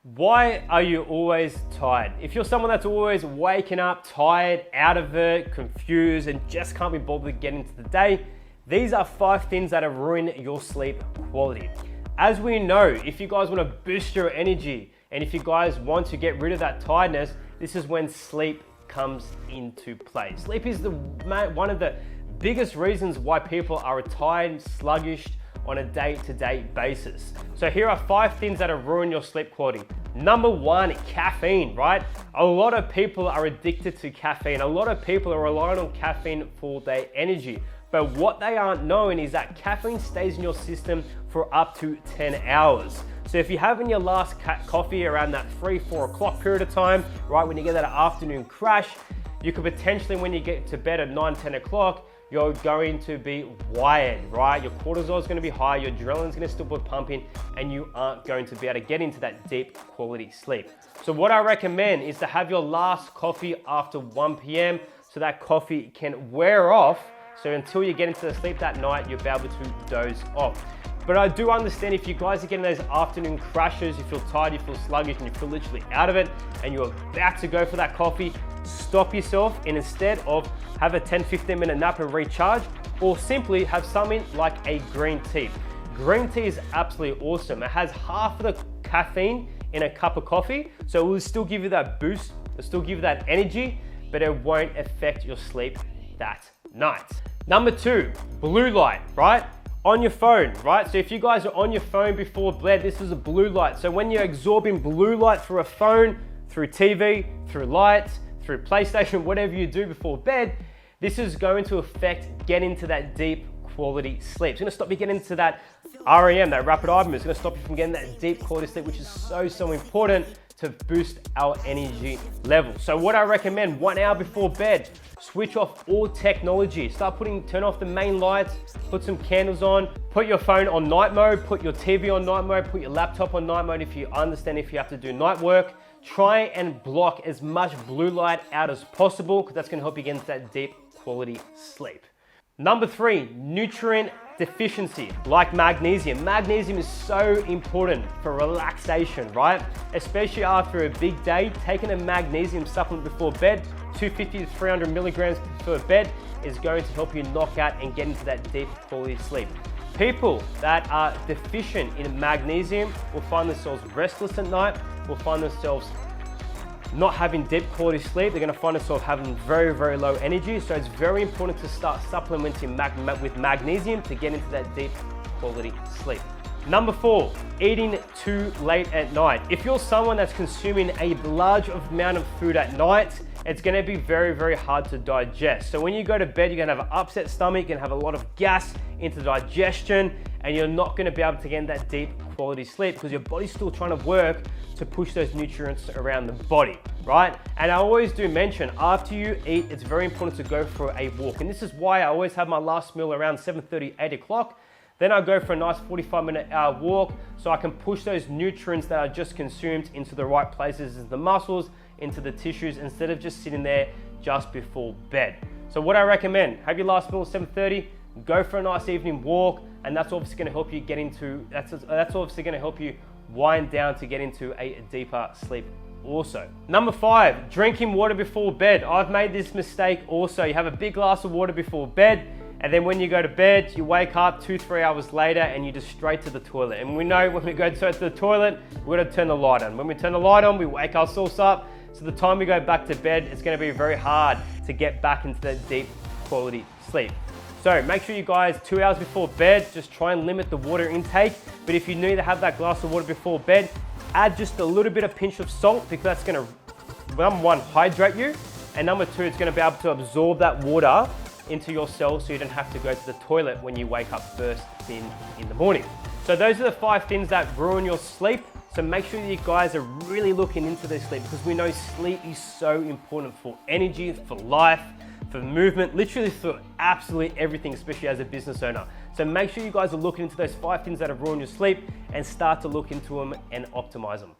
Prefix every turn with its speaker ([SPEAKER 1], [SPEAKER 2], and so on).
[SPEAKER 1] Why are you always tired? If you're someone that's always waking up tired, out of it, confused, and just can't be bothered to get into the day, these are 5 things that have ruined your sleep quality. As we know, if you guys want to boost your energy and if you guys want to get rid of that tiredness, this is when sleep comes into play. Sleep is one of the biggest reasons why people are tired, sluggish, on a day-to-day basis. So here are 5 things that have ruined your sleep quality. Number 1, caffeine, right? A lot of people are addicted to caffeine. A lot of people are relying on caffeine for their energy. But what they aren't knowing is that caffeine stays in your system for up to 10 hours. So if you're having your last coffee around that 3-4 o'clock period of time, right, when you get that afternoon crash, you could potentially, when you get to bed at 9-10 o'clock, you're going to be wired, right? Your cortisol is going to be high, your adrenaline's going to still be pumping, and you aren't going to be able to get into that deep quality sleep. So what I recommend is to have your last coffee after 1 p.m. so that coffee can wear off. So until you get into the sleep that night, you'll be able to doze off. But I do understand if you guys are getting those afternoon crashes, you feel tired, you feel sluggish, and you feel literally out of it, and you're about to go for that coffee, stop yourself, and instead of have a 10-15 minute nap and recharge, or simply have something like a green tea. Green tea is absolutely awesome. It has half of the caffeine in a cup of coffee, so it will still give you that boost, it'll still give you that energy, but it won't affect your sleep that night. Number 2, blue light, right? On your phone, right? So if you guys are on your phone before bed, this is a blue light. So when you're absorbing blue light through a phone, through TV, through lights, through PlayStation, whatever you do before bed, this is going to affect getting into that deep quality sleep. It's gonna stop you getting into that REM, that rapid eye movement. It's gonna stop you from getting that deep quality sleep, which is so important to boost our energy level. So what I recommend, 1 hour before bed, switch off all technology. Turn off the main lights, put some candles on, put your phone on night mode, put your TV on night mode, put your laptop on night mode if you have to do night work. Try and block as much blue light out as possible because that's gonna help you get into that deep quality sleep. Number 3, nutrient deficiency, like magnesium. Magnesium is so important for relaxation, right? Especially after a big day, taking a magnesium supplement before bed, 250 to 300 milligrams before bed, is going to help you knock out and get into that deep quality sleep. People that are deficient in magnesium will find themselves restless at night, will find themselves not having deep quality sleep. They're going to find themselves having very low energy. So it's very important to start supplementing with magnesium to get into that deep quality sleep. Number 4, eating too late at night. If you're someone that's consuming a large amount of food at night, it's gonna be very hard to digest. So when you go to bed, you're gonna have an upset stomach, you're gonna have a lot of gas into digestion, and you're not gonna be able to get in that deep quality sleep because your body's still trying to work to push those nutrients around the body, right? And I always do mention, after you eat, it's very important to go for a walk. And this is why I always have my last meal around 7:30, 8 o'clock. Then I go for a nice 45-minute walk so I can push those nutrients that I just consumed into the right places, into the muscles, into the tissues, instead of just sitting there just before bed. So what I recommend, have your last meal at 7:30, go for a nice evening walk, and that's obviously gonna help you that's obviously gonna help you wind down to get into a deeper sleep also. Number 5, drinking water before bed. I've made this mistake also. You have a big glass of water before bed, and then when you go to bed, you wake up 2-3 hours later and you just straight to the toilet. And we know when we go straight to the toilet, we're gonna turn the light on. When we turn the light on, we wake ourselves up. So the time we go back to bed, it's gonna be very hard to get back into that deep quality sleep. So make sure you guys, 2 hours before bed, just try and limit the water intake. But if you need to have that glass of water before bed, add just a little bit of pinch of salt because that's gonna, number 1, hydrate you. And number 2, it's gonna be able to absorb that water into your cells so you don't have to go to the toilet when you wake up first thing in the morning. So those are the 5 things that ruin your sleep. So make sure that you guys are really looking into their sleep because we know sleep is so important for energy, for life, for movement, literally for absolutely everything, especially as a business owner. So make sure you guys are looking into those 5 things that have ruined your sleep and start to look into them and optimize them.